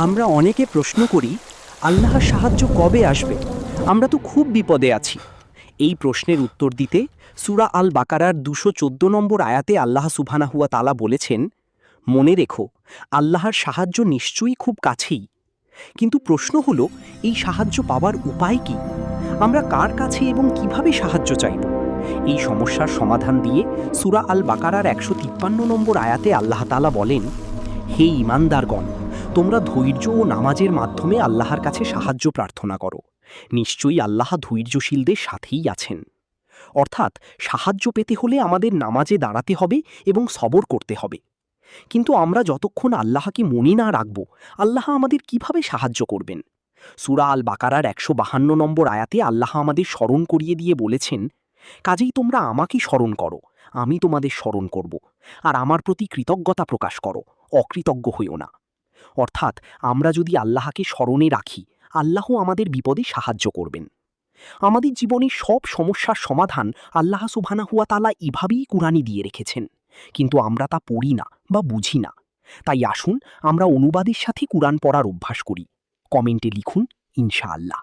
আমরা অনেকে প্রশ্ন করি, আল্লাহর সাহায্য কবে আসবে? আমরা তো খুব বিপদে আছি। এই প্রশ্নের উত্তর দিতে সূরা আল বাকারার ২১৪ নম্বর আয়াতে আল্লাহ সুবহানাহু ওয়া তাআলা বলেছেন, মনে রেখো, আল্লাহর সাহায্য নিশ্চয়ই খুব কাছেই। কিন্তু প্রশ্ন হলো, এই সাহায্য পাওয়ার উপায় কি? আমরা কার কাছে এবং কিভাবে সাহায্য চাইব? এই সমস্যার সমাধান দিয়ে সূরা আল বাকারার ১৫৩ নম্বর আয়াতে আল্লাহ তাআলা বলেন, হে ঈমানদারগণ, তোমরা ধৈর্য ও নামাজের মাধ্যমে আল্লাহর কাছে সাহায্য প্রার্থনা করো। নিশ্চয়ই আল্লাহ ধৈর্যশীলদের সাথেই আছেন। অর্থাৎ সাহায্য পেতে হলে আমাদের নামাজে দাঁড়াতে হবে এবং সবর করতে হবে। কিন্তু আমরা যতক্ষণ আল্লাহকে মনে না রাখব, আল্লাহ আমাদের কিভাবে সাহায্য করবেন? সূরা আল বাকারার ১৫২ নম্বর আয়াতে আল্লাহ আমাদের স্মরণ করিয়ে দিয়ে বলেছেন, কাজেই তোমরা আমাকে স্মরণ করো, আমি তোমাদের স্মরণ করব, আর আমার প্রতি কৃতজ্ঞতা প্রকাশ করো, অকৃতজ্ঞ হইও না। অর্থাৎ আমরা যদি আল্লাহকে স্মরণে রাখি, আল্লাহ আমাদের বিপদে সাহায্য করবেন। আমাদের জীবনের সব সমস্যার সমাধান আল্লাহ সুবহানাহু ওয়া তাআলা এভাবেই কুরআনে দিয়ে রেখেছেন, কিন্তু আমরা তা পড়ি না বা বুঝি না। তাই আসুন আমরা অনুবাদের সাথে কুরআন পড়ার অভ্যাস করি। কমেন্টে লিখুন ইনশাআল্লাহ।